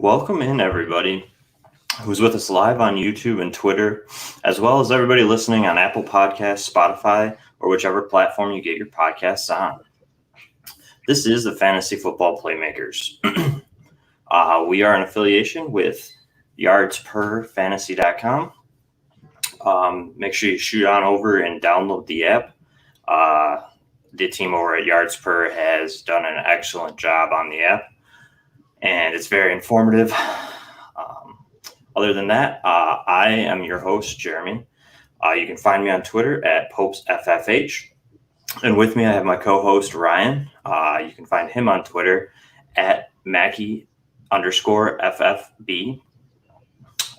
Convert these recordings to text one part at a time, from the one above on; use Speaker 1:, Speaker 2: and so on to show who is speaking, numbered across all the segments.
Speaker 1: Welcome in, everybody who's with us live on YouTube and Twitter, as well as everybody listening on Apple Podcasts, Spotify, or whichever platform you get your podcasts on. This is the Fantasy Football Playmakers. We are in affiliation with yardsperfantasy.com. Make sure you shoot on over and download the app. The team over at Yards Per has done an excellent job on the app, and it's very informative. Other than that, I am your host, Jeremy. You can find me on Twitter at PopesFFH. And with me, I have my co-host, Ryan. You can find him on Twitter at Mackie_FFB.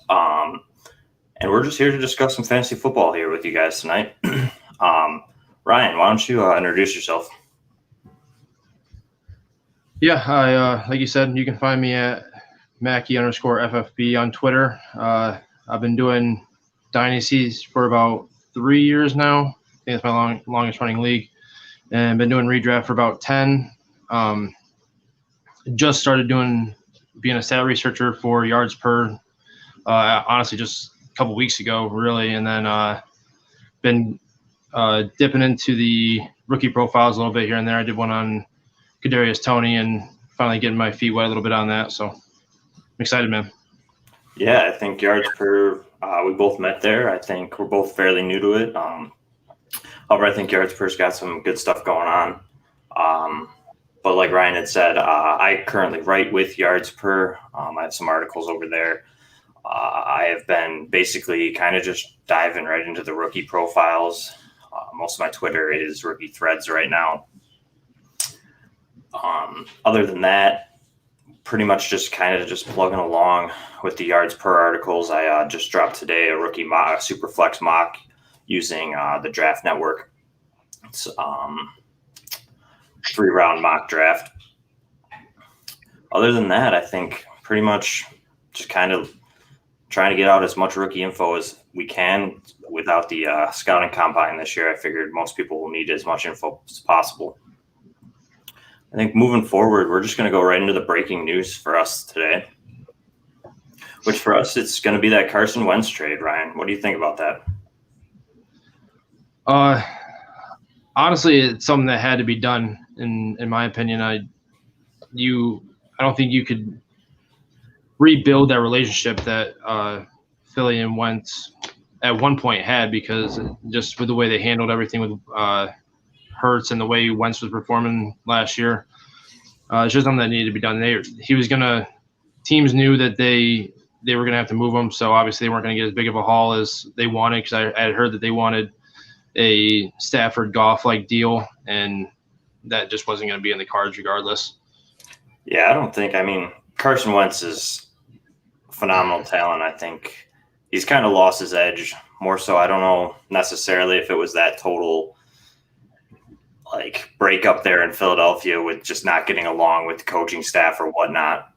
Speaker 1: And we're just here to discuss some fantasy football here with you guys tonight. Ryan, why don't you introduce yourself?
Speaker 2: Yeah, like you said, you can find me at Mackie_FFB on Twitter. I've been doing dynasties for about 3 years now. I think it's my longest running league, and been doing redraft for about 10. Just started being a stat researcher for Yards Per. Honestly, just a couple weeks ago, really, and then been dipping into the rookie profiles a little bit here and there. I did one on Kadarius Toney, and finally getting my feet wet a little bit on that. So I'm excited, man.
Speaker 1: Yeah, I think Yards Per, we both met there. I think we're both fairly new to it. However, I think Yards Per's got some good stuff going on. But like Ryan had said, I currently write with Yards Per. I have some articles over there. I have been basically kind of just diving right into the rookie profiles. Most of my Twitter is rookie threads right now. Other than that, pretty much just kind of just plugging along with the Yards Per articles. I just dropped today a rookie mock, a super flex mock using the Draft Network. It's 3-round mock draft. Other than that, I think pretty much just kind of trying to get out as much rookie info as we can without the scouting combine this year. I figured most people will need as much info as possible. I think moving forward, we're just going to go right into the breaking news for us today, which for us, it's going to be that Carson Wentz trade. Ryan, what do you think about that?
Speaker 2: Honestly, it's something that had to be done, in my opinion. I don't think you could rebuild that relationship that Philly and Wentz at one point had, because just with the way they handled everything with Hurts and the way Wentz was performing last year, it's just something that needed to be done. Teams knew that they were going to have to move him, so obviously they weren't going to get as big of a haul as they wanted, because I had heard that they wanted a Stafford Goff-like deal, and that just wasn't going to be in the cards regardless.
Speaker 1: Yeah, Carson Wentz is phenomenal talent. I think he's kind of lost his edge more so. I don't know necessarily if it was that total break up there in Philadelphia with just not getting along with the coaching staff or whatnot.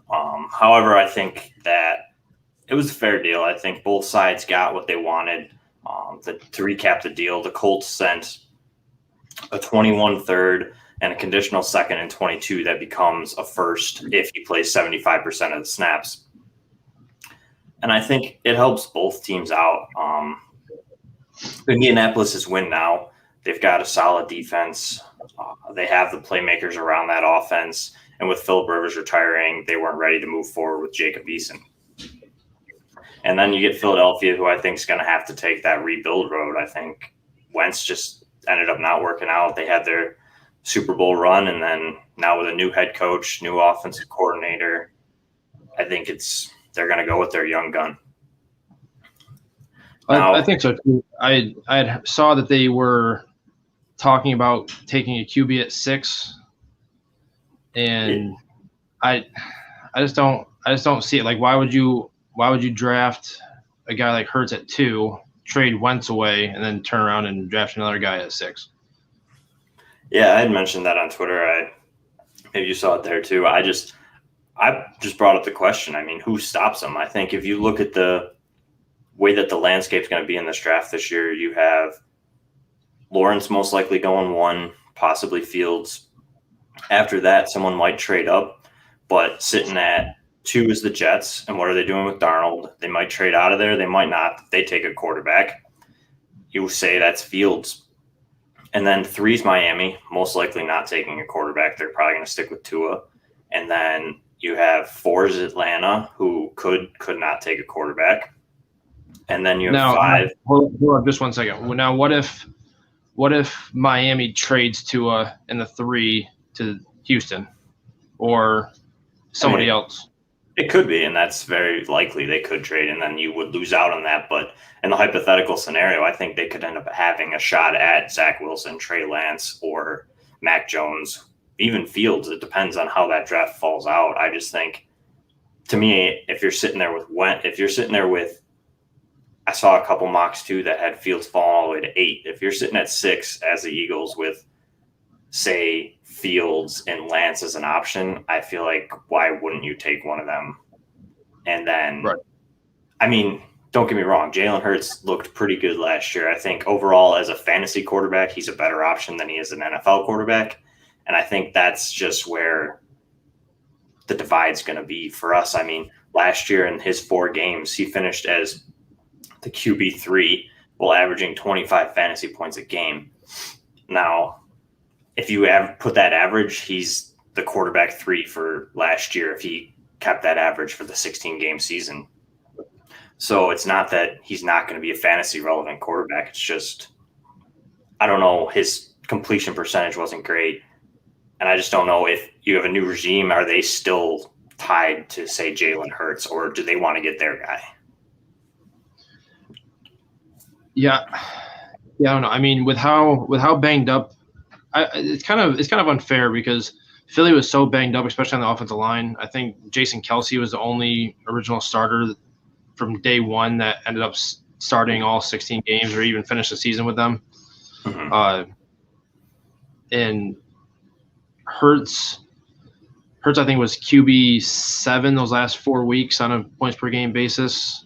Speaker 1: However, I think that it was a fair deal. I think both sides got what they wanted. To recap the deal, the Colts sent a 21 third and a conditional second and 22 that becomes a first if he plays 75% of the snaps. And I think it helps both teams out. Indianapolis's win now. They've got a solid defense. They have the playmakers around that offense. And with Philip Rivers retiring, they weren't ready to move forward with Jacob Eason. And then you get Philadelphia, who I think is going to have to take that rebuild road. I think Wentz just ended up not working out. They had their Super Bowl run, and then now with a new head coach, new offensive coordinator, I think they're going to go with their young gun.
Speaker 2: I think so too. I saw that they were talking about taking a QB at 6, and I just don't see it. Like, why would you draft a guy like Hurts at 2, trade Wentz away, and then turn around and draft another guy at 6?
Speaker 1: Yeah, I had mentioned that on Twitter. Maybe you saw it there too. I just brought up the question. Who stops him? I think if you look at the way that the landscape's going to be in this draft this year, you have Lawrence most likely going 1, possibly Fields. After that, someone might trade up, but sitting at 2 is the Jets. And what are they doing with Darnold? They might trade out of there. They might not. If they take a quarterback, you say that's Fields. And then 3 is Miami, most likely not taking a quarterback. They're probably going to stick with Tua. And then you have 4 is Atlanta, who could not take a quarterback. And then you have 5.
Speaker 2: Hold on just 1 second. Now, what if Miami trades Tua in the 3 to Houston or somebody else?
Speaker 1: It could be, and that's very likely they could trade, and then you would lose out on that. But in the hypothetical scenario, I think they could end up having a shot at Zach Wilson, Trey Lance, or Mac Jones, even Fields. It depends on how that draft falls out. I just think, to me, if you're sitting there with I saw a couple mocks too that had Fields falling all the way to 8. If you're sitting at 6 as the Eagles with, say, Fields and Lance as an option, I feel like why wouldn't you take one of them? And then,
Speaker 2: right.
Speaker 1: I mean, don't get me wrong, Jalen Hurts looked pretty good last year. I think overall as a fantasy quarterback, he's a better option than he is an NFL quarterback. And I think that's just where the divide's going to be for us. I mean, last year in his 4 games, he finished as the QB3 while averaging 25 fantasy points a game. Now, if you put that average, he's the quarterback 3 for last year if he kept that average for the 16-game season. So it's not that he's not going to be a fantasy relevant quarterback. It's just, I don't know, his completion percentage wasn't great. And I just don't know if you have a new regime, are they still tied to, say, Jalen Hurts, or do they want to get their guy?
Speaker 2: Yeah, I don't know. I mean, with how banged up, it's kind of unfair because Philly was so banged up, especially on the offensive line. I think Jason Kelce was the only original starter from day one that ended up starting all 16 games or even finished the season with them. Mm-hmm. And Hurts, I think, was QB7 those last 4 weeks on a points per game basis.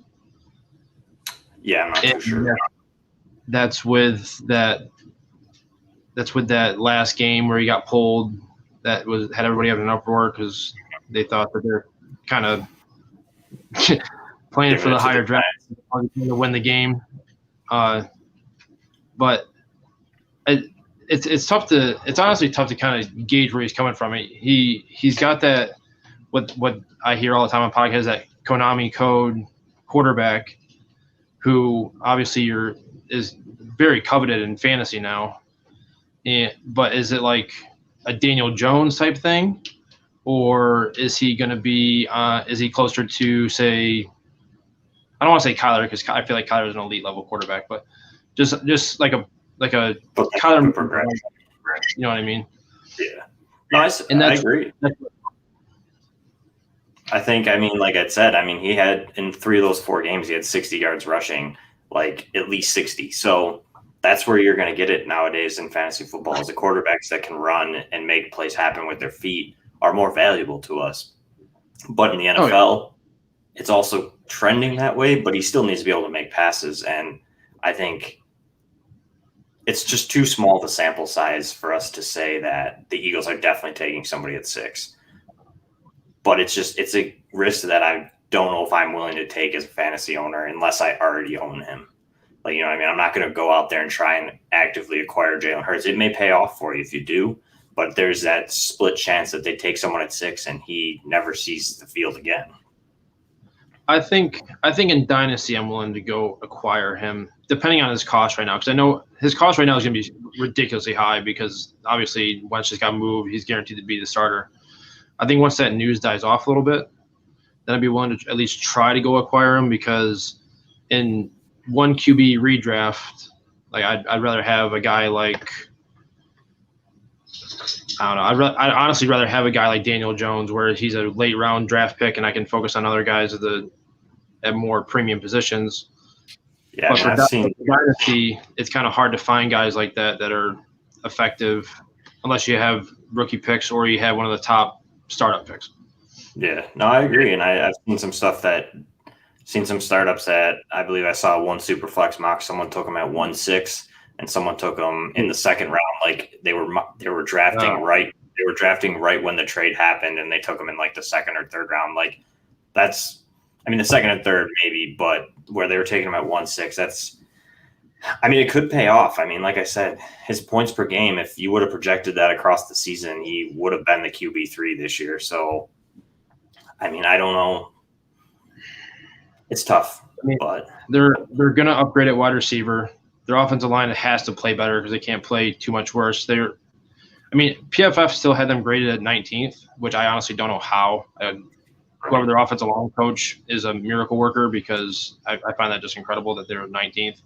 Speaker 1: Yeah, I'm not too sure.
Speaker 2: That's with that last game where he got pulled. That had everybody having an uproar because they thought that they're kind of playing for the higher draft to win the game. But it's tough to. It's honestly tough to kind of gauge where he's coming from. He's got that. What I hear all the time on podcasts, that Konami code quarterback, who obviously is very coveted in fantasy now. But is it like a Daniel Jones type thing, or is he going to be? Is he closer to, say? I don't want to say Kyler because I feel like Kyler is an elite level quarterback, but just like a Kyler progression. You know what I mean?
Speaker 1: Yeah. No, I agree. I think, I mean, like I said, I mean, he had in 3 of those 4 games, he had 60 yards rushing, like at least 60. So that's where you're going to get it nowadays in fantasy football. Is the quarterbacks that can run and make plays happen with their feet are more valuable to us. But in the NFL, it's also trending that way, but he still needs to be able to make passes. And I think it's just too small of a sample size for us to say that the Eagles are definitely taking somebody at 6. But it's a risk that I don't know if I'm willing to take as a fantasy owner unless I already own him. Like, you know what I mean? I'm not going to go out there and try and actively acquire Jalen Hurts. It may pay off for you if you do, but there's that split chance that they take someone at 6 and he never sees the field again.
Speaker 2: I think in Dynasty I'm willing to go acquire him, depending on his cost right now, because I know his cost right now is going to be ridiculously high because obviously Wentz just got moved. He's guaranteed to be the starter. I think once that news dies off a little bit, then I'd be willing to at least try to go acquire him, because in one QB redraft, like I'd rather have a guy like, I don't know. I'd honestly rather have a guy like Daniel Jones, where he's a late round draft pick and I can focus on other guys at more premium positions.
Speaker 1: Yeah,
Speaker 2: but for Dynasty, it's kind of hard to find guys like that are effective unless you have rookie picks or you have one of the top startup picks.
Speaker 1: Yeah, no, I agree. And I've seen some startups that I believe I saw one super flex mock. Someone took them at 1-6 and someone took them in the second round. Like they were drafting right. They were drafting right when the trade happened and they took them in like the second or third round. Like that's, I mean, the second and third maybe, but where they were taking him at 1.6, that's, I mean, it could pay off. I mean, like I said, his points per game, if you would have projected that across the season, he would have been the QB3 this year. So, I mean, I don't know. It's tough, but
Speaker 2: they're going to upgrade at wide receiver. Their offensive line has to play better because they can't play too much worse. PFF still had them graded at 19th, which I honestly don't know how. Whoever their offensive line coach is a miracle worker, because I find that just incredible that they're 19th.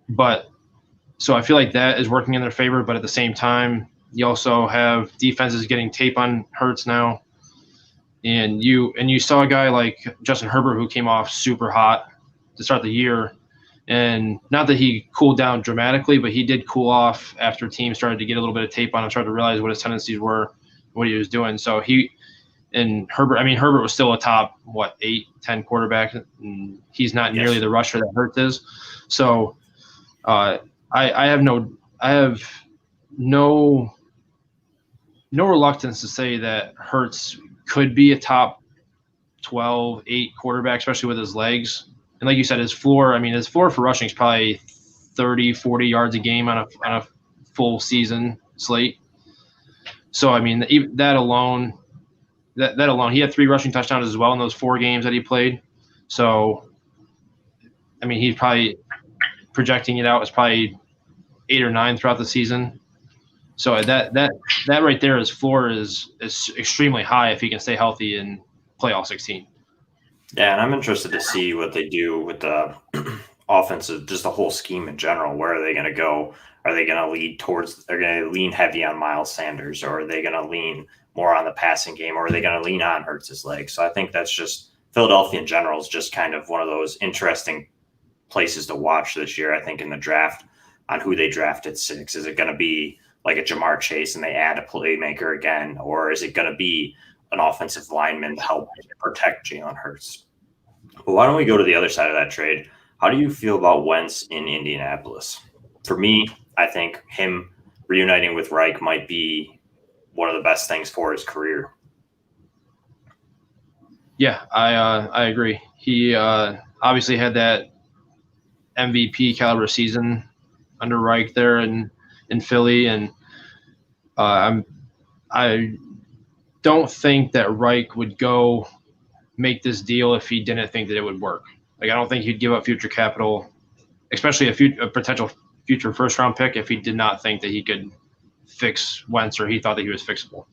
Speaker 2: But so I feel like that is working in their favor. But at the same time, you also have defenses getting tape on Hurts now. And you saw a guy like Justin Herbert, who came off super hot to start the year. And not that he cooled down dramatically, but he did cool off after teams started to get a little bit of tape on him, started to realize what his tendencies were, what he was doing. So Herbert was still a top, 8, 10 quarterback, and he's not nearly the rusher that Hurts is. So I have no reluctance to say that Hurts could be a top 12, 8 quarterback, especially with his legs. And like you said, his floor for rushing is probably 30, 40 yards a game on a full season slate. So, I mean, that alone, he had 3 rushing touchdowns as well in those 4 games that he played. So, I mean, he's probably projecting it out as probably 8 or 9 throughout the season. So that right there, his floor is extremely high if he can stay healthy and play all 16.
Speaker 1: Yeah, and I'm interested to see what they do with the offensive, just the whole scheme in general. Where are they going to go? Are they going to they're going to lean heavy on Miles Sanders, or are they going to lean more on the passing game, or are they going to lean on Hurts' legs? So I think that's just Philadelphia in general is just kind of one of those interesting places to watch this year, I think, in the draft on who they draft at 6. Is it going to be like a Jamar Chase and they add a playmaker again, or is it going to be an offensive lineman to help protect Jalen Hurts? But why don't we go to the other side of that trade? How do you feel about Wentz in Indianapolis? For me, I think him reuniting with Reich might be one of the best things for his career.
Speaker 2: Yeah, I agree. He obviously had that MVP caliber season under Reich there in Philly, and I don't think that Reich would go make this deal if he didn't think that it would work. Like, I don't think he'd give up future capital, especially a potential future first-round pick, if he did not think that he could fix Wentz, or he thought that he was fixable.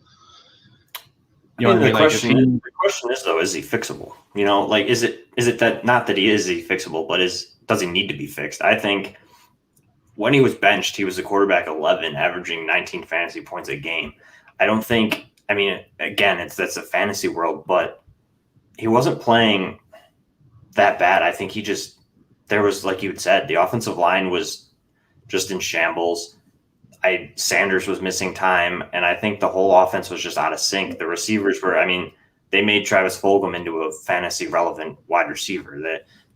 Speaker 1: The question is, though, is he fixable? Is it that, not that is he fixable, but does he need to be fixed? I think when he was benched, he was a quarterback 11, averaging 19 fantasy points a game. Again, that's a fantasy world, but he wasn't playing that bad. I think there was, like you had said, the offensive line was just in shambles. Sanders was missing time, and I think the whole offense was just out of sync. The receivers they made Travis Fulgham into a fantasy relevant wide receiver.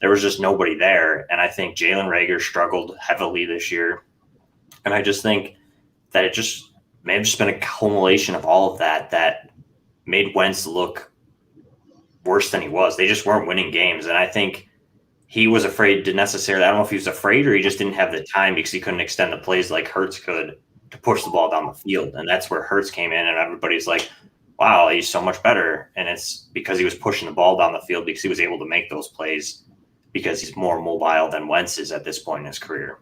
Speaker 1: There was just nobody there, and I think Jalen Reagor struggled heavily this year. And I just think that it just may have just been a culmination of all of that made Wentz look worse than he was. They just weren't winning games, and I think he was afraid to necessarily – I don't know if he was afraid or he just didn't have the time because he couldn't extend the plays like Hurts could to push the ball down the field. And that's where Hurts came in, and everybody's like, wow, he's so much better. And it's because he was pushing the ball down the field because he was able to make those plays because he's more mobile than Wentz is at this point in his career.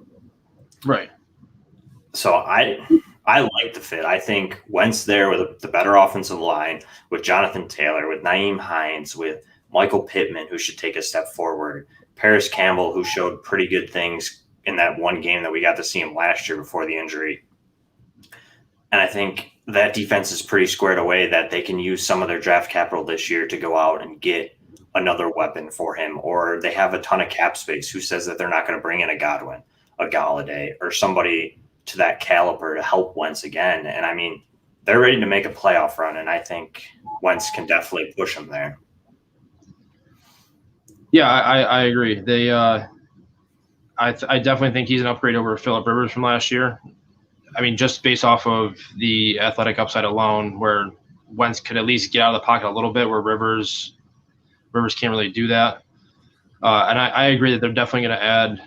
Speaker 2: Right.
Speaker 1: So I like the fit. I think Wentz there with the better offensive line, with Jonathan Taylor, with Nyheim Hines, with Michael Pittman, who should take a step forward, Paris Campbell, who showed pretty good things in that one game that we got to see him last year before the injury. And I think that defense is pretty squared away that they can use some of their draft capital this year to go out and get another weapon for him, or they have a ton of cap space. Who says that they're not going to bring in a Godwin, a Galladay, or somebody to that caliber to help Wentz again? And they're ready to make a playoff run, and I think Wentz can definitely push them there.
Speaker 2: Yeah, I agree. They, I definitely think he's an upgrade over Phillip Rivers from last year. Just based off of the athletic upside alone, where Wentz could at least get out of the pocket a little bit, where Rivers can't really do that. And I agree that they're definitely going to add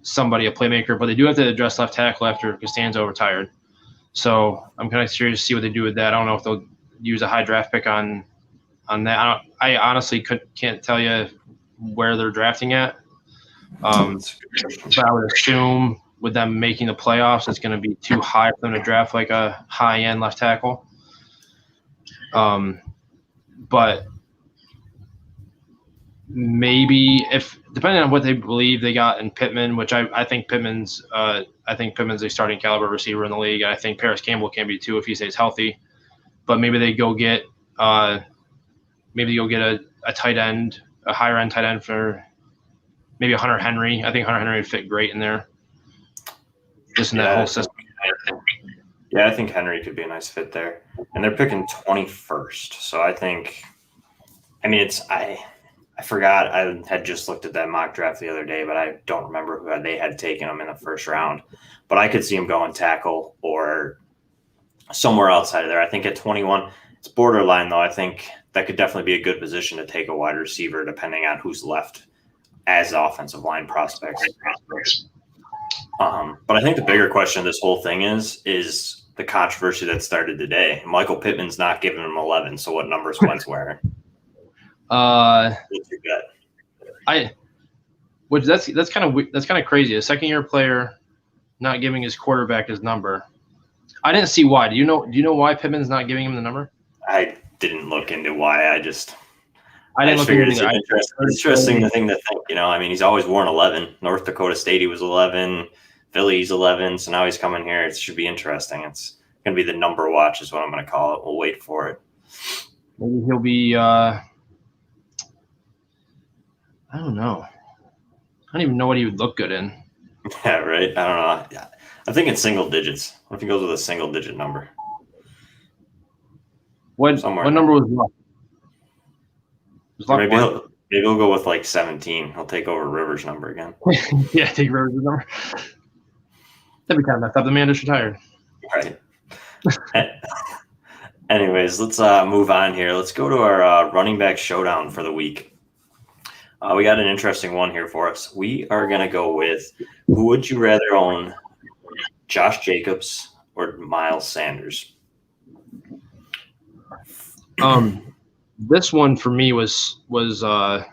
Speaker 2: somebody, a playmaker, but they do have to address left tackle after Costanzo retired. So I'm kind of curious to see what they do with that. I don't know if they'll use a high draft pick on that. I honestly can't tell you where they're drafting at. But I would assume with them making the playoffs, it's going to be too high for them to draft like a high-end left tackle. But maybe if depending on what they believe they got in Pittman, which I think Pittman's a starting caliber receiver in the league. I think Paris Campbell can be too if he stays healthy. But maybe they go get a tight end, a higher end tight end for maybe a Hunter Henry. I think Hunter Henry would fit great in there, just in that whole system.
Speaker 1: I think Henry could be a nice fit there. And they're picking 21st. So I think, I forgot. I had just looked at that mock draft the other day, but I don't remember who they had taken him in the first round. But I could see him going tackle or somewhere outside of there. I think at 21, it's borderline, though. I think that could definitely be a good position to take a wide receiver, depending on who's left as offensive line prospects. But I think the bigger question of this whole thing is the controversy that started today. Michael Pittman's not giving him 11, so what number's Wentz wearing?
Speaker 2: That's kind of crazy. A second-year player not giving his quarterback his number. I didn't see why. Do you know why Pittman's not giving him the number?
Speaker 1: I didn't look into why. I didn't look
Speaker 2: into
Speaker 1: it. Interesting thing to think. He's always worn 11. North Dakota State, he was 11. Philly's 11. So now he's coming here. It should be interesting. It's going to be the number watch is what I'm going to call it. We'll wait for it.
Speaker 2: Maybe he'll be I don't know. I don't even know what he would look good in.
Speaker 1: Yeah, right. I don't know. I think it's single digits. What if he goes with a single digit number?
Speaker 2: What number was Luck?
Speaker 1: Maybe he'll go with like 17. He'll take over Rivers' number again.
Speaker 2: Yeah, take Rivers' number. That'd be kind of messed up. The man just retired.
Speaker 1: Right. Anyways, let's move on here. Let's go to our running back showdown for the week. We got an interesting one here for us. We are going to go with who would you rather own, Josh Jacobs or Miles Sanders?
Speaker 2: This one for me was kind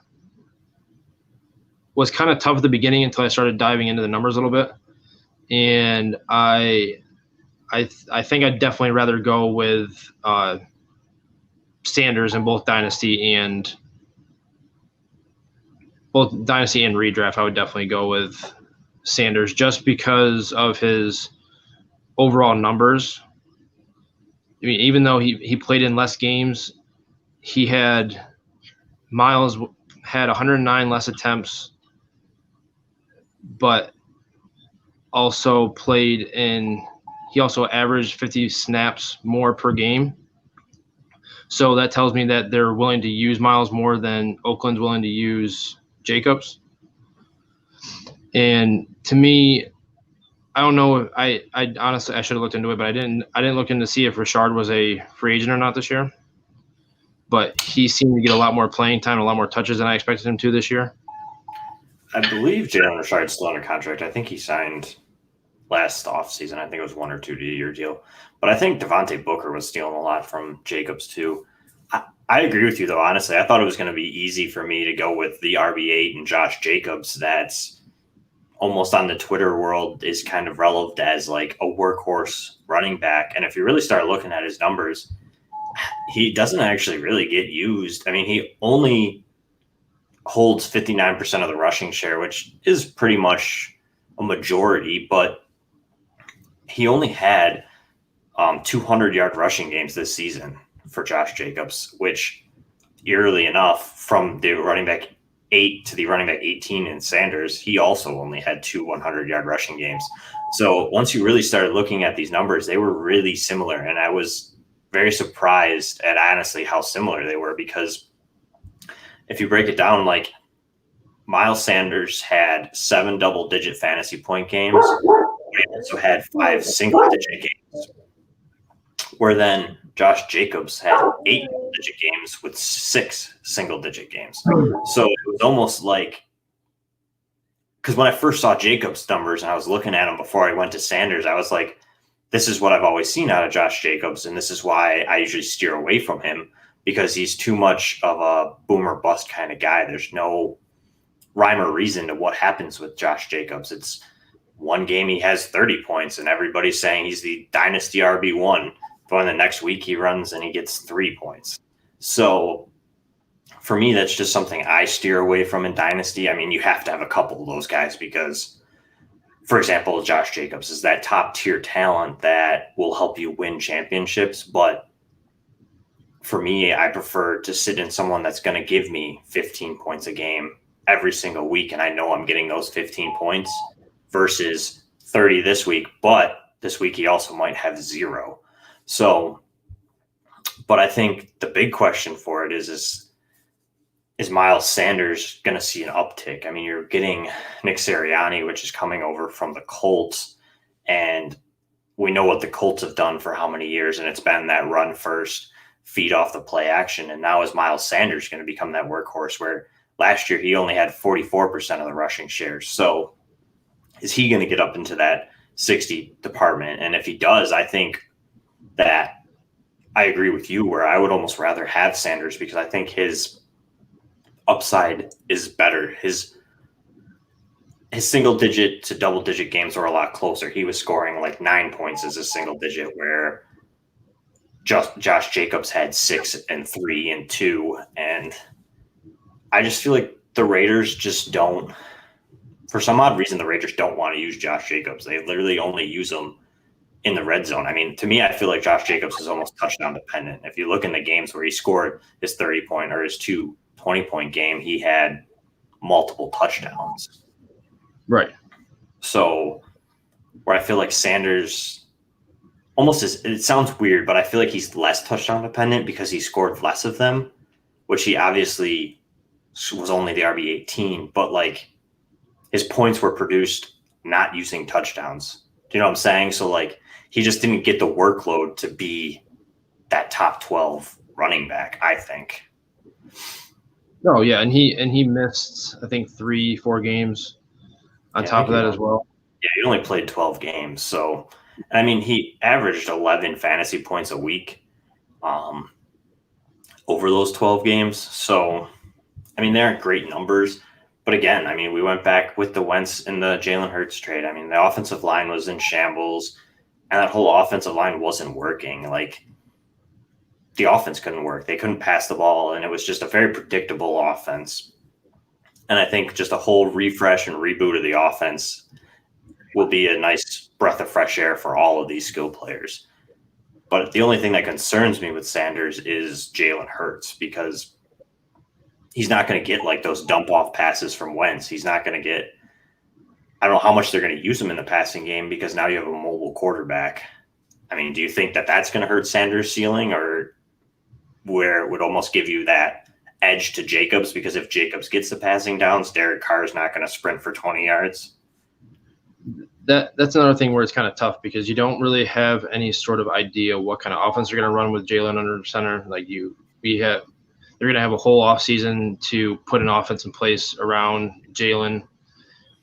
Speaker 2: of tough at the beginning until I started diving into the numbers a little bit, and I think I'd definitely rather go with Sanders in both dynasty and redraft. I would definitely go with Sanders just because of his overall numbers. I mean, even though he played in less games, Miles had 109 less attempts, but also he also averaged 50 snaps more per game. So that tells me that they're willing to use Miles more than Oakland's willing to use Jacobs. And to me, I don't know. I honestly should have looked into it, but I didn't look into see if Rashard was a free agent or not this year. But he seemed to get a lot more playing time, a lot more touches than I expected him to this year.
Speaker 1: I believe Jalen Richard's still under contract. I think he signed last offseason. I think it was 1 or 2 year deal. But I think Devontae Booker was stealing a lot from Jacobs too. I agree with you, though, honestly. I thought it was going to be easy for me to go with the RB8 and Josh Jacobs. That's almost on the Twitter world is kind of relevant as like a workhorse running back. And if you really start looking at his numbers, he doesn't actually really get used. I mean, he only holds 59% of the rushing share, which is pretty much a majority, but he only had 200-yard rushing games this season for Josh Jacobs, which eerily enough, from the running back 8 to the running back 18 in Sanders, he also only had 2 100-yard rushing games. So once you really started looking at these numbers, they were really similar. And I was very surprised at honestly how similar they were, because if you break it down, like Miles Sanders had 7 double-digit fantasy point games. He also had 5 single-digit games, where then Josh Jacobs had 8 digit games with 6 single digit games. So it was almost like, because when I first saw Jacobs' numbers and I was looking at them before I went to Sanders, I was like, this is what I've always seen out of Josh Jacobs, and this is why I usually steer away from him, because he's too much of a boom or bust kind of guy. There's no rhyme or reason to what happens with Josh Jacobs. It's one game he has 30 points, and everybody's saying he's the dynasty RB1. But then the next week he runs and he gets 3 points. So for me, that's just something I steer away from in dynasty. I mean, you have to have a couple of those guys because, for example, Josh Jacobs is that top tier talent that will help you win championships. But for me, I prefer to sit in someone that's going to give me 15 points a game every single week, and I know I'm getting those 15 points versus 30 this week, but this week he also might have 0. So, but I think the big question for it is Miles Sanders going to see an uptick? I mean, you're getting Nick Sirianni, which is coming over from the Colts, and we know what the Colts have done for how many years, and it's been that run first, feed off the play action, and now is Miles Sanders going to become that workhorse where last year he only had 44% of the rushing shares. So is he going to get up into that 60 department? And if he does, I think that I agree with you where I would almost rather have Sanders because I think his upside is better. His single digit to double digit games were a lot closer. He was scoring like 9 points as a single digit, where Josh Jacobs had 6 and 3 and 2. And I just feel like the Raiders just don't, for some odd reason, the Raiders don't want to use Josh Jacobs. They literally only use him in the red zone. I mean, to me, I feel like Josh Jacobs is almost touchdown dependent. If you look in the games where he scored his 30-point or his 20-point game, he had multiple touchdowns.
Speaker 2: Right.
Speaker 1: So where I feel like Sanders almost is, it sounds weird, but I feel like he's less touchdown dependent because he scored less of them, which he obviously was only the RB18, but like his points were produced not using touchdowns. Do you know what I'm saying? So like he just didn't get the workload to be that top 12 running back, I think.
Speaker 2: Oh yeah, and he missed I think 3-4 games on top of that as well.
Speaker 1: Yeah, he only played 12 games. So I mean, he averaged 11 fantasy points a week over those 12 games. So I mean, they aren't great numbers. But again, I mean, we went back with the Wentz and the Jalen Hurts trade. I mean, the offensive line was in shambles, and that whole offensive line wasn't working. Like, the offense couldn't work. They couldn't pass the ball, and it was just a very predictable offense. And I think just a whole refresh and reboot of the offense will be a nice breath of fresh air for all of these skill players. But the only thing that concerns me with Sanders is Jalen Hurts, because he's not going to get like those dump off passes from Wentz. He's not going to get, I don't know how much they're going to use him in the passing game because now you have a mobile quarterback. I mean, do you think that that's going to hurt Sanders' ceiling, or where it would almost give you that edge to Jacobs? Because if Jacobs gets the passing downs, Derek Carr is not going to sprint for 20 yards.
Speaker 2: That's another thing where it's kind of tough because you don't really have any sort of idea what kind of offense you're going to run with Jalen under center. Like they're going to have a whole offseason to put an offense in place around Jalen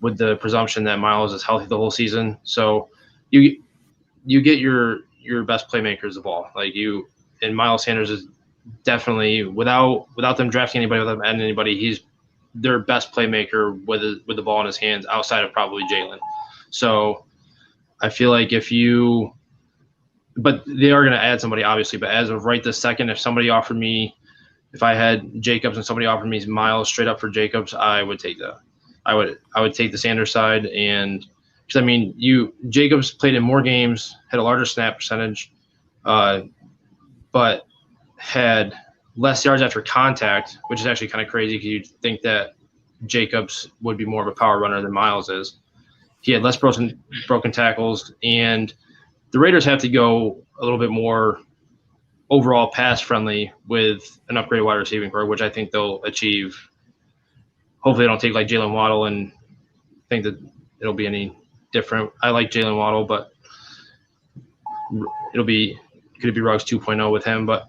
Speaker 2: with the presumption that Miles is healthy the whole season. So you get your best playmakers of all. Like and Miles Sanders is definitely, without them drafting anybody, without them adding anybody, he's their best playmaker with the ball in his hands outside of probably Jalen. So I feel like but they are going to add somebody obviously, but as of right this second, if I had Jacobs and somebody offered me Miles straight up for Jacobs, I would take that. I would take the Sanders side, and because I mean, Jacobs played in more games, had a larger snap percentage, but had less yards after contact, which is actually kind of crazy because you'd think that Jacobs would be more of a power runner than Miles is. He had less broken tackles, and the Raiders have to go a little bit more overall pass friendly with an upgraded wide receiving core, which I think they'll achieve. Hopefully they don't take like Jalen Waddle and think that it'll be any different. I like Jalen Waddle, but it'll be could it be Ruggs 2.0 with him? But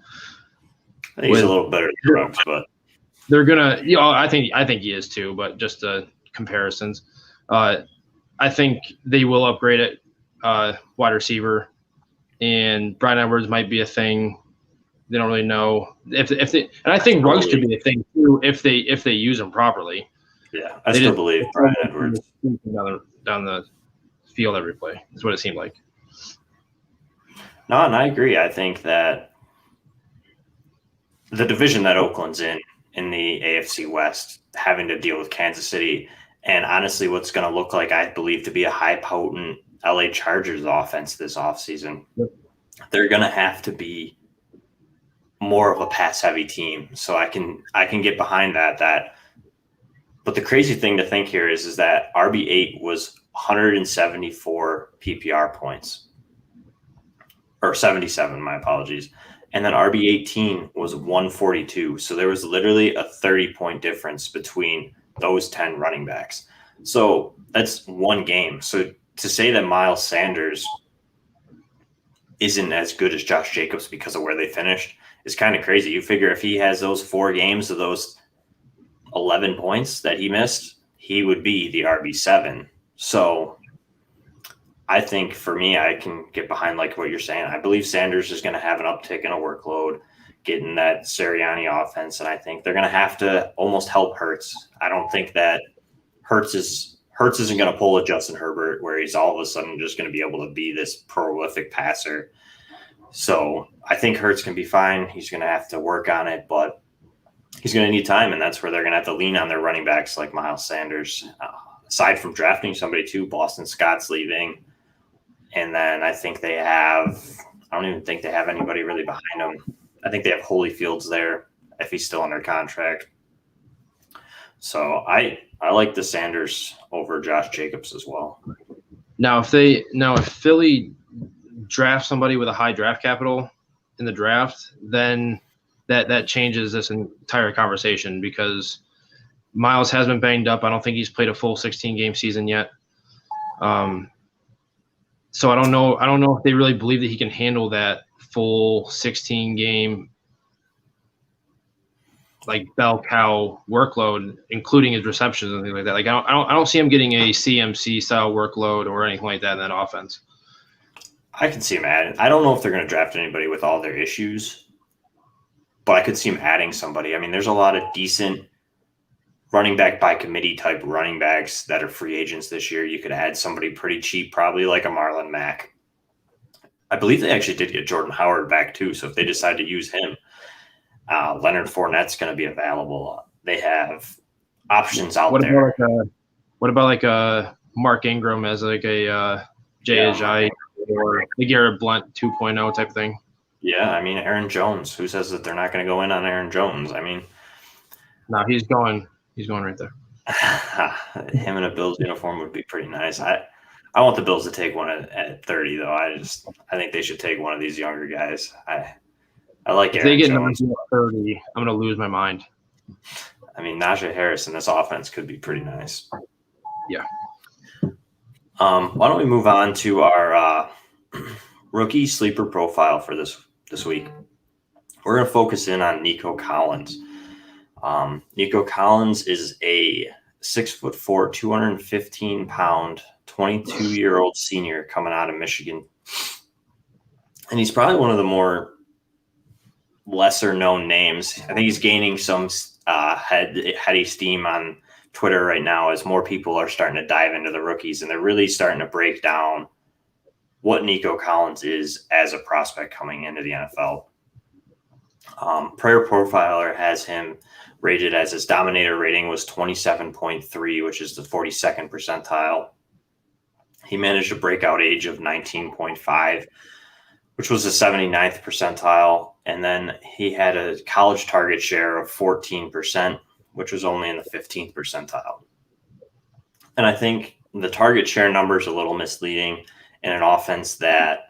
Speaker 1: I think he's a little better than Ruggs, but
Speaker 2: they're gonna. I think he is too. But just comparisons, I think they will upgrade it. Wide receiver, and Brian Edwards might be a thing. They don't really know if they, and I think Ruggs could be a thing too if they use him properly.
Speaker 1: Yeah, I still believe Brian Edwards
Speaker 2: down the field every play. That's what it seemed like.
Speaker 1: No, and I agree. I think that the division that Oakland's in the AFC West, having to deal with Kansas City, and honestly, what's going to look like, I believe, to be a high potent LA Chargers offense this offseason, they're going to have to be more of a pass heavy team. So I can get behind that. But the crazy thing to think here is that RB8 was 174 PPR points, or 77, my apologies. And then RB18 was 142. So there was literally a 30-point difference between those 10 running backs. So that's one game. So to say that Miles Sanders isn't as good as Josh Jacobs because of where they finished is kind of crazy. You figure if he has those 4 games of those 11 points that he missed, he would be the RB7. So I think for me, I can get behind like what you're saying. I believe Sanders is going to have an uptick in a workload, getting that Sirianni offense, and I think they're going to have to almost help Hurts. I don't think that Hurts isn't going to pull a Justin Herbert where he's all of a sudden just going to be able to be this prolific passer. So I think Hurts can be fine. He's going to have to work on it, but he's going to need time, and that's where they're going to have to lean on their running backs like Miles Sanders. Aside from drafting somebody too, Boston Scott's leaving. And then I think I don't even think they have anybody really behind them. I think they have Holyfield's there if he's still under contract. So I like the Sanders over Josh Jacobs as well.
Speaker 2: Now, if Philly drafts somebody with a high draft capital in the draft, then that changes this entire conversation because Miles has been banged up. I don't think he's played a full 16-game season yet. So I don't know if they really believe that he can handle that full 16-game like bell cow workload, including his receptions and things like that. Like I don't see him getting a CMC style workload or anything like that in that offense.
Speaker 1: I can see him adding. I don't know if they're going to draft anybody with all their issues, but I could see him adding somebody. I mean, there's a lot of decent running back by committee type running backs that are free agents this year. You could add somebody pretty cheap, probably like a Marlon Mack. I believe they actually did get Jordan Howard back too. So if they decide to use him, Leonard Fournette's going to be available. They have options out there.
Speaker 2: What about like a Mark Ingram as like a Jay or the Garrett Blunt 2.0 type of thing?
Speaker 1: Yeah, I mean Aaron Jones. Who says that they're not going to go in on Aaron Jones? I mean,
Speaker 2: no, he's going right there.
Speaker 1: Him in a Bills uniform would be pretty nice. I want the Bills to take one at 30 though. I think they should take one of these younger guys. I like Aaron Jones.
Speaker 2: If they get 30, I'm going to lose my mind.
Speaker 1: I mean, Najee Harris in this offense could be pretty nice.
Speaker 2: Yeah.
Speaker 1: Why don't we move on to our rookie sleeper profile for this week? We're going to focus in on Nico Collins. Nico Collins is a 6'4", 215-pound, 22-year-old senior coming out of Michigan. And he's probably one of the more lesser-known names. I think he's gaining some heady steam on Twitter right now as more people are starting to dive into the rookies, and they're really starting to break down what Nico Collins is as a prospect coming into the NFL. Prayer Profiler has him rated as his dominator rating was 27.3, which is the 42nd percentile. He managed a breakout age of 19.5, which was the 79th percentile. And then he had a college target share of 14%, which was only in the 15th percentile. And I think the target share number is a little misleading in an offense that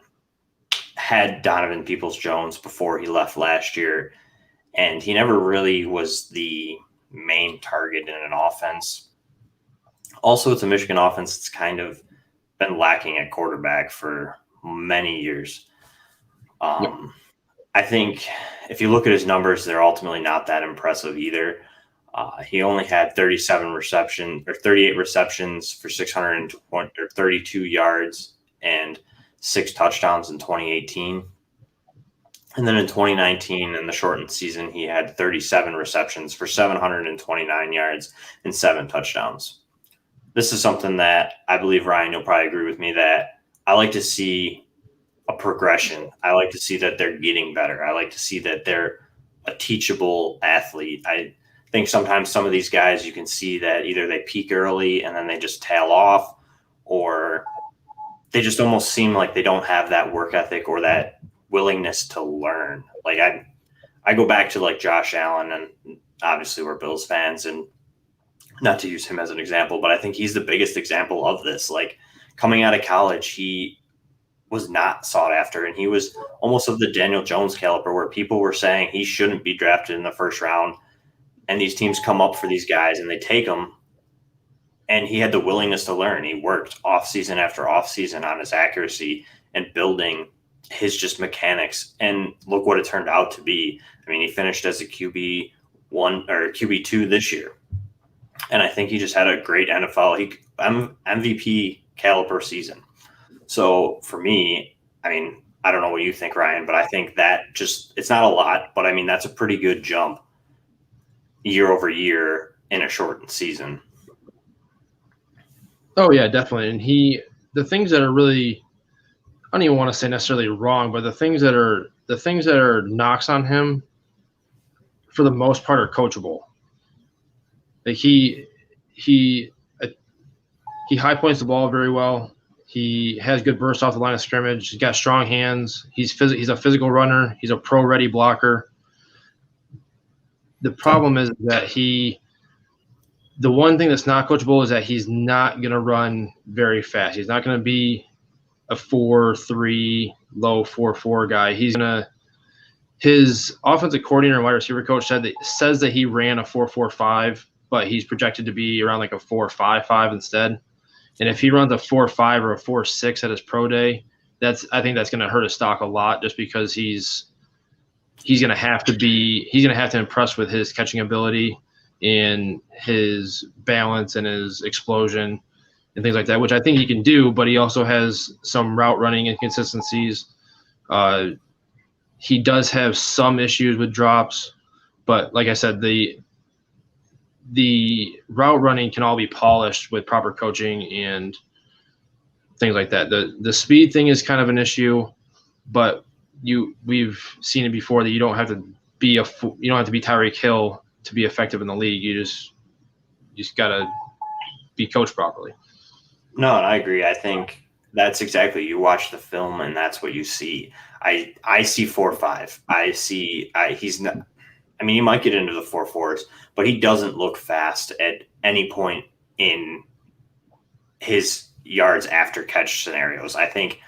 Speaker 1: had Donovan Peoples-Jones before he left last year. And he never really was the main target in an offense. Also, it's a Michigan offense that's kind of been lacking at quarterback for many years.
Speaker 2: Yep.
Speaker 1: I think if you look at his numbers, they're ultimately not that impressive either. He only had 38 receptions for 632 yards and 6 touchdowns in 2018. And then in 2019, in the shortened season, he had 37 receptions for 729 yards and 7 touchdowns. This is something that I believe, Ryan, you'll probably agree with me, that I like to see a progression. I like to see that they're getting better. I like to see that they're a teachable athlete. I think sometimes some of these guys, you can see that either they peak early and then they just tail off, or they just almost seem like they don't have that work ethic or that willingness to learn. Like I go back to like Josh Allen, and obviously we're Bills fans, and not to use him as an example, but I think he's the biggest example of this. Like coming out of college, he was not sought after, and he was almost of the Daniel Jones caliber, where people were saying he shouldn't be drafted in the first round, and these teams come up for these guys and they take them, and he had the willingness to learn. He worked off season after off season on his accuracy and building his just mechanics, and look what it turned out to be. I mean, he finished as a QB1 or QB2 this year, and I think he just had a great NFL MVP caliber season. So for me, I mean, I don't know what you think, Ryan, but I think that just, it's not a lot, but I mean, that's a pretty good jump year over year in a shortened season.
Speaker 2: Oh yeah, definitely. And the things that are really, I don't even want to say necessarily wrong, but the things that are knocks on him, for the most part, are coachable. Like he high points the ball very well. He has good burst off the line of scrimmage. He's got strong hands. He's a physical runner. He's a pro-ready blocker. The problem is that the one thing that's not coachable is that he's not going to run very fast. He's not going to be a 4.3, low 4.4 guy. His offensive coordinator and wide receiver coach says that he ran a 4.45, but he's projected to be around like a 4.55 instead. And if he runs a 4.5 or a 4.6 at his pro day, I think that's going to hurt his stock a lot, just because he's going to have to impress with his catching ability and his balance and his explosion and things like that, which I think he can do, but he also has some route running inconsistencies. He does have some issues with drops, but like I said, the route running can all be polished with proper coaching and things like that. The speed thing is kind of an issue, but we've seen it before that you don't have to be Tyreek Hill to be effective in the league. You just gotta be coached properly.
Speaker 1: No, and I agree. I think that's exactly, you watch the film and that's what you see. I see 4.5. He's not. I mean, he might get into the 4.4s, but he doesn't look fast at any point in his yards after catch scenarios. I think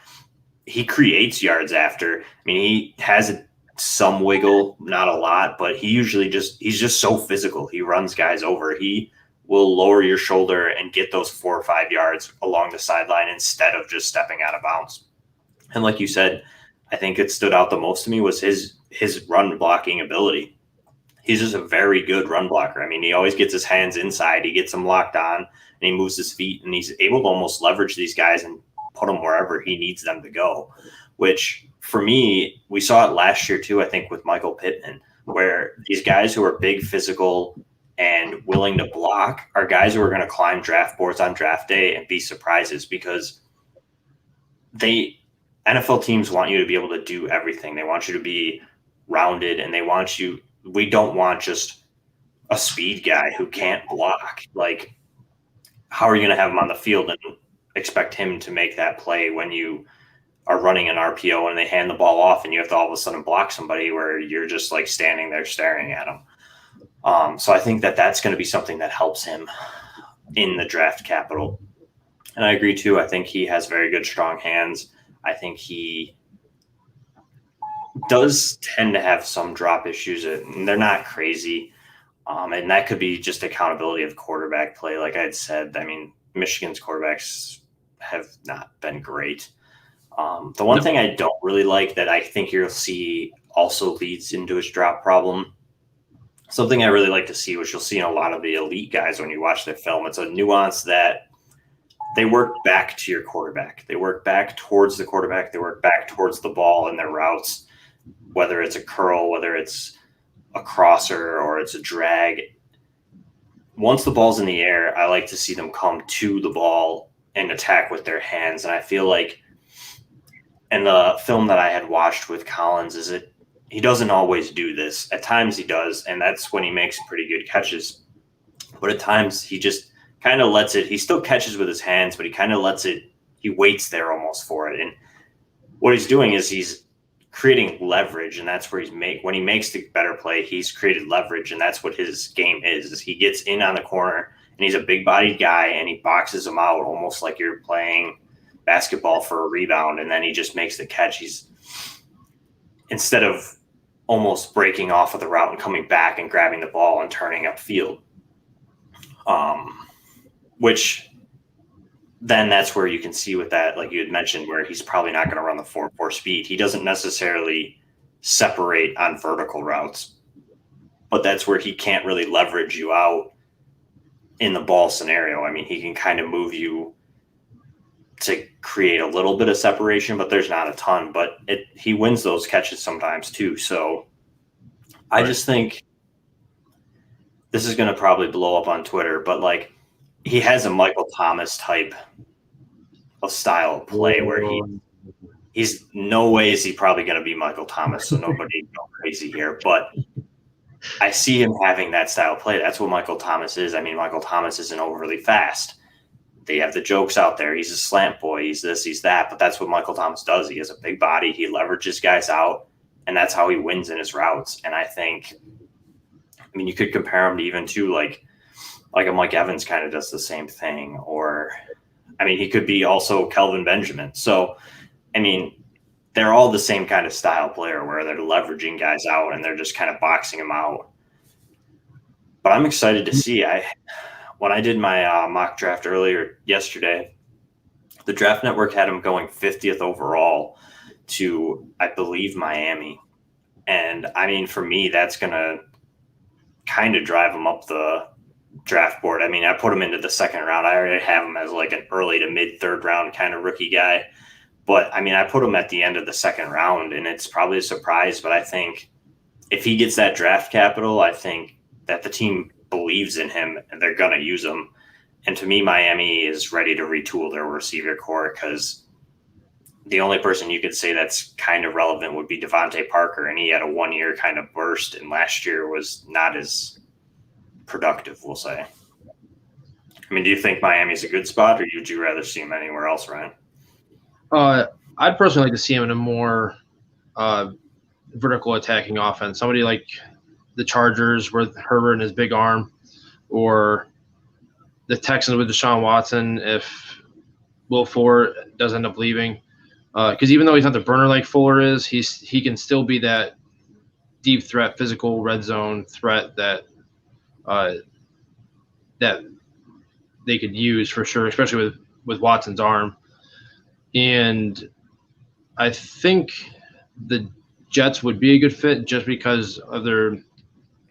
Speaker 1: he creates yards after. I mean, he has some wiggle, not a lot, but he's just so physical. He runs guys over. He will lower your shoulder and get those 4 or 5 yards along the sideline instead of just stepping out of bounds. And like you said, I think it stood out the most to me was his run blocking ability. He's just a very good run blocker. I mean, he always gets his hands inside. He gets them locked on, and he moves his feet, and he's able to almost leverage these guys and put them wherever he needs them to go, which for me, we saw it last year too, I think, with Michael Pittman, where these guys who are big, physical, and willing to block are guys who are going to climb draft boards on draft day and be surprises, because NFL teams want you to be able to do everything. They want you to be rounded, and we don't want just a speed guy who can't block. Like, how are you going to have him on the field and expect him to make that play when you are running an RPO and they hand the ball off and you have to all of a sudden block somebody where you're just like standing there staring at them? So I think that that's going to be something that helps him in the draft capital. And I agree too. I think he has very good, strong hands. I think he does tend to have some drop issues, and they're not crazy. And that could be just accountability of quarterback play. Like I had said, I mean, Michigan's quarterbacks have not been great. The one thing I don't really like that I think you'll see also leads into his drop problem. Something I really like to see, which you'll see in a lot of the elite guys when you watch their film, it's a nuance that they work back to your quarterback. They work back towards the quarterback. They work back towards the ball in their routes, whether it's a curl, whether it's a crosser, or it's a drag. Once the ball's in the air, I like to see them come to the ball and attack with their hands. And I feel like in the film that I had watched with Collins he doesn't always do this. At times he does, and that's when he makes pretty good catches. But at times he just kind of lets it. He still catches with his hands, but he kind of lets it. He waits there almost for it. And what he's doing is he's creating leverage, and that's where when he makes the better play, he's created leverage, and that's what his game is he gets in on the corner, and he's a big-bodied guy, and he boxes him out almost like you're playing basketball for a rebound, and then he just makes the catch. He's instead of almost breaking off of the route and coming back and grabbing the ball and turning upfield, which then that's where you can see with that, like you had mentioned, where he's probably not going to run the 4.4 speed. He doesn't necessarily separate on vertical routes, but that's where he can't really leverage you out in the ball scenario. I mean, he can kind of move you to create a little bit of separation, but there's not a ton. But he wins those catches sometimes too. So I just think this is going to probably blow up on Twitter, but like he has a Michael Thomas type of style of play where he's no way is he probably going to be Michael Thomas. So nobody go crazy here, but I see him having that style of play. That's what Michael Thomas is. I mean, Michael Thomas isn't overly fast. They have the jokes out there. He's a slant boy. He's this, he's that. But that's what Michael Thomas does. He has a big body. He leverages guys out, and that's how he wins in his routes. And I think, I mean, you could compare him to even to like a Mike Evans kind of does the same thing. Or, I mean, he could be also Kelvin Benjamin. So, I mean, they're all the same kind of style player where they're leveraging guys out and they're just kind of boxing them out. But I'm excited to see. When I did my mock draft earlier yesterday, the Draft Network had him going 50th overall to, I believe, Miami. And, I mean, for me, that's going to kind of drive him up the draft board. I mean, I put him into the second round. I already have him as like an early to mid third round kind of rookie guy. But, I mean, I put him at the end of the second round, and it's probably a surprise. But I think if he gets that draft capital, I think that the team believes in him and they're going to use him. And to me, Miami is ready to retool their receiver core because the only person you could say that's kind of relevant would be Devontae Parker, and he had a 1 year kind of burst, and last year was not as productive, we'll say. I mean, do you think Miami's a good spot, or would you rather see him anywhere else, Ryan?
Speaker 2: I'd personally like to see him in a more vertical attacking offense. Somebody like the Chargers with Herbert and his big arm, or the Texans with Deshaun Watson if Will Fuller does end up leaving. Because even though he's not the burner like Fuller is, he can still be that deep threat, physical red zone threat that that they could use for sure, especially with Watson's arm. And I think the Jets would be a good fit just because of their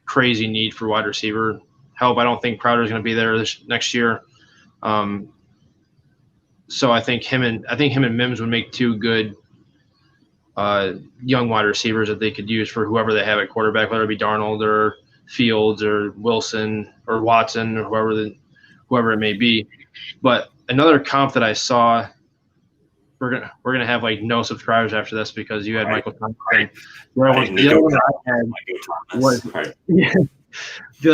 Speaker 2: crazy need for wide receiver help. I don't think Crowder's going to be there next year. So I think him and Mims would make two good young wide receivers that they could use for whoever they have at quarterback, whether it be Darnold or Fields or Wilson or Watson or whoever it may be. But another comp that I saw, we're gonna have like no subscribers after this because you had Michael Thomas. The other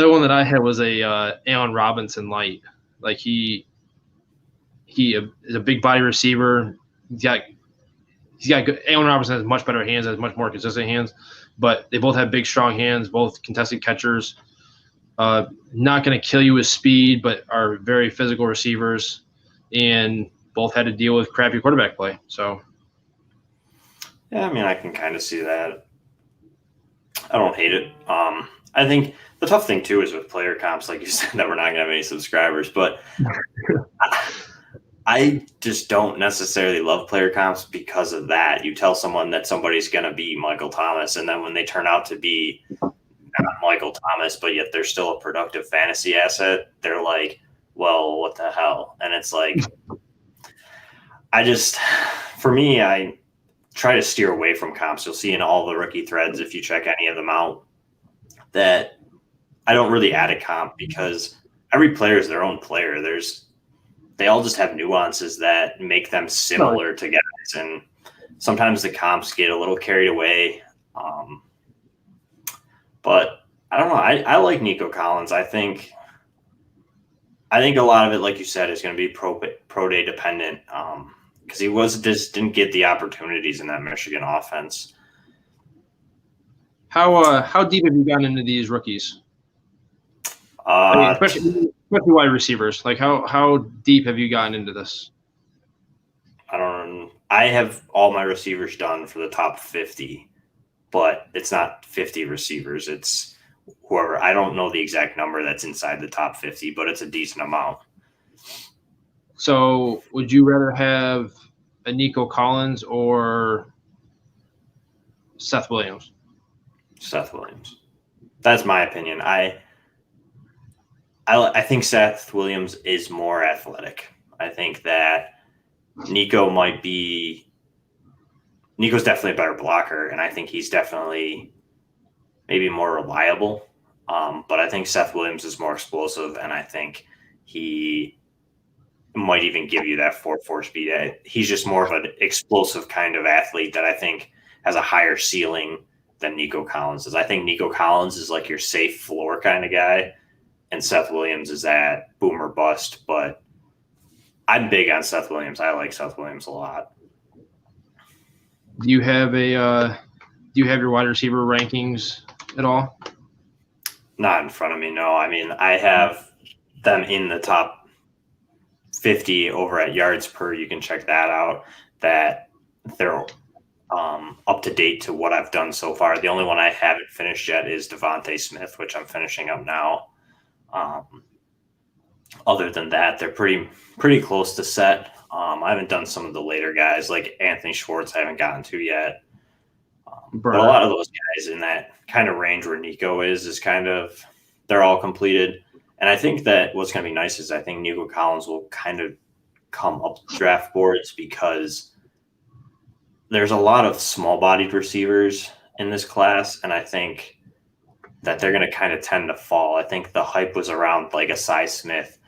Speaker 2: one that I had was a Allen Robinson light. Like he is a big body receiver. He's got good. Allen Robinson has much better hands, has much more consistent hands, but they both have big, strong hands, both contested catchers. Not going to kill you with speed, but are very physical receivers, and both had to deal with crappy quarterback play. So,
Speaker 1: yeah, I mean, I can kind of see that. I don't hate it. I think the tough thing too is with player comps, like you said, that we're not going to have any subscribers, but I just don't necessarily love player comps because of that. You tell someone that somebody's going to be Michael Thomas, and then when they turn out to be not Michael Thomas, but yet they're still a productive fantasy asset, they're like, well, what the hell? And it's like, for me, I try to steer away from comps. You'll see in all the rookie threads, if you check any of them out, that I don't really add a comp because every player is their own player. They all just have nuances that make them similar to guys, and sometimes the comps get a little carried away. But I don't know. I like Nico Collins. I think a lot of it, like you said, is going to be pro day dependent because he just didn't get the opportunities in that Michigan offense.
Speaker 2: How deep have you gotten into these rookies? Especially wide receivers. Like how deep have you gotten into this?
Speaker 1: I have all my receivers done for the top 50, but it's not 50 receivers. It's whoever. I don't know the exact number that's inside the top 50, but it's a decent amount.
Speaker 2: So would you rather have a Nico Collins or Seth Williams?
Speaker 1: Seth Williams. That's my opinion. I think Seth Williams is more athletic. I think that Nico's definitely a better blocker, and I think he's definitely maybe more reliable. But I think Seth Williams is more explosive, and I think he might even give you that 4.4 speed. He's just more of an explosive kind of athlete that I think has a higher ceiling than Nico Collins is. I think Nico Collins is like your safe floor kind of guy, and Seth Williams is that boom or bust. But I'm big on Seth Williams. I like Seth Williams a lot.
Speaker 2: Do you have your wide receiver rankings at all?
Speaker 1: Not in front of me, no. I mean, I have them in the top 50 over at yards per. You can check that out. That they're up to date to what I've done so far. The only one I haven't finished yet is Devontae Smith, which I'm finishing up now. Other than that, they're pretty close to set. I haven't done some of the later guys like Anthony Schwartz. I haven't gotten to yet. But a lot of those guys in that kind of range where Nico is kind of, they're all completed. And I think that what's going to be nice is I think Nico Collins will kind of come up the draft boards because there's a lot of small-bodied receivers in this class, and I think that they're going to kind of tend to fall. I think the hype was around like a Cy Smith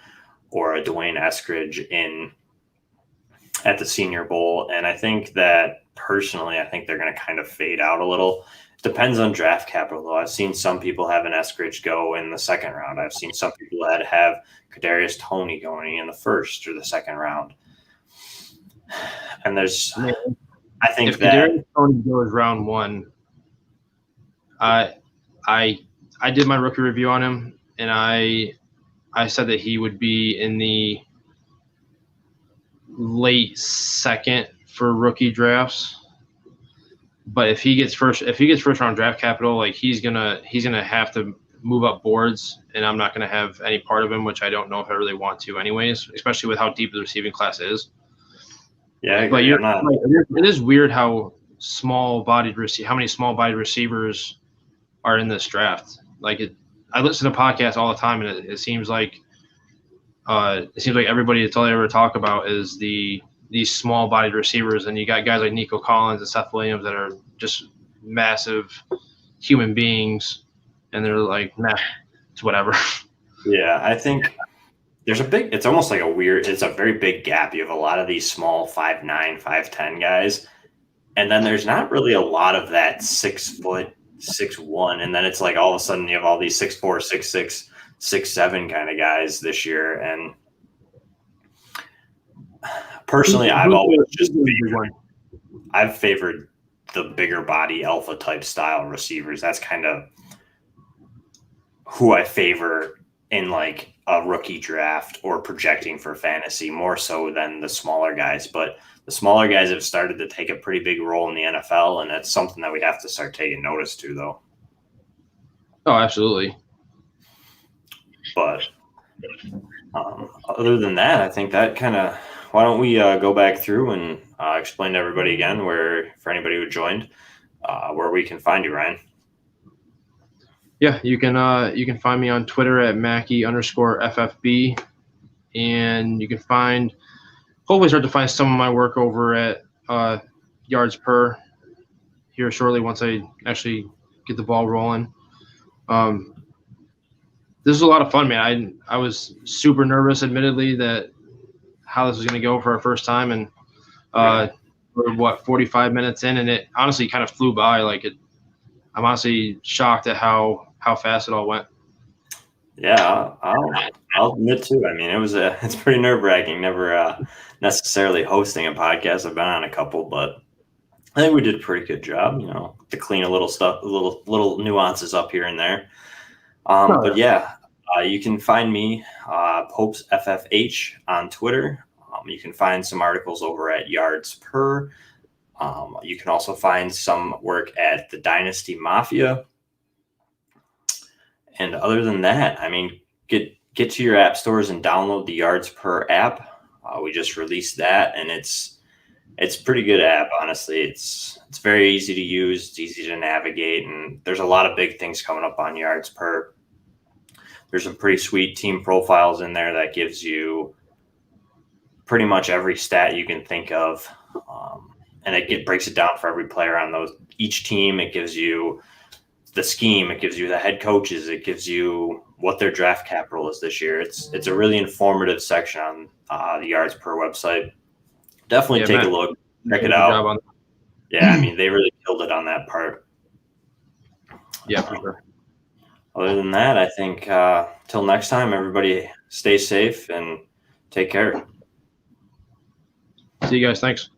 Speaker 1: or a Dwayne Eskridge at the Senior Bowl, and I think that personally, I think they're going to kind of fade out a little. It depends on draft capital, though. I've seen some people have an Eskridge go in the second round. I've seen some people that have Kadarius Toney going in the first or the second round. And I think
Speaker 2: if
Speaker 1: that
Speaker 2: Kadarius Toney goes round one, I did my rookie review on him, and I said that he would be in the late second for rookie drafts. But if he gets first round draft capital, like he's gonna have to move up boards, and I'm not gonna have any part of him, which I don't know if I really want to, anyways. Especially with how deep the receiving class is.
Speaker 1: Yeah,
Speaker 2: but it is weird how many small bodied receivers are in this draft. Like I listen to podcasts all the time, and it seems like everybody, that's all they ever talk about is these small bodied receivers, and you got guys like Nico Collins and Seth Williams that are just massive human beings, and they're like, nah, it's whatever.
Speaker 1: Yeah, I think it's almost like it's a very big gap. You have a lot of these small 5'9", 5'10" guys, and then there's not really a lot of that 6 foot, 6'1", and then it's like all of a sudden you have all these 6'4", 6'6", 6'7" kind of guys this year. And personally, I've favored the bigger body alpha type style receivers. That's kind of who I favor in like a rookie draft or projecting for fantasy more so than the smaller guys. But the smaller guys have started to take a pretty big role in the NFL, and that's something that we have to start taking notice to, though.
Speaker 2: Oh, absolutely.
Speaker 1: But other than that, I think that kind of why don't we go back through and explain to everybody again where, for anybody who joined, where we can find you, Ryan.
Speaker 2: Yeah, you can find me on Twitter at Mackey_FFB, and you can hopefully start to find some of my work over at Yards Per here shortly once I actually get the ball rolling. This is a lot of fun, man. I was super nervous, admittedly, that how this was going to go for our first time, and we're 45 minutes in, and it honestly kind of flew by. I'm honestly shocked at how fast it all went.
Speaker 1: Yeah, I'll admit too. I mean, it's pretty nerve-wracking. Never necessarily hosting a podcast. I've been on a couple, but I think we did a pretty good job. To clean a little stuff, little nuances up here and there. But yeah, you can find me Popes FFH on Twitter. You can find some articles over at Yards Per. You can also find some work at the Dynasty Mafia. And other than that, I mean, get to your app stores and download the Yards Per app. We just released that, and it's a pretty good app, honestly. It's very easy to use. It's easy to navigate, and there's a lot of big things coming up on Yards Per. There's some pretty sweet team profiles in there that gives you pretty much every stat you can think of, and it breaks it down for every player on each team. It gives you the scheme, it gives you the head coaches, it gives you what their draft capital is this year. It's a really informative section on the Yards Per website. Definitely take a look, check it out. Yeah, I mean, they really killed it on that part.
Speaker 2: Yeah, for sure.
Speaker 1: Other than that, I think till next time, everybody stay safe and take care.
Speaker 2: See you guys. Thanks.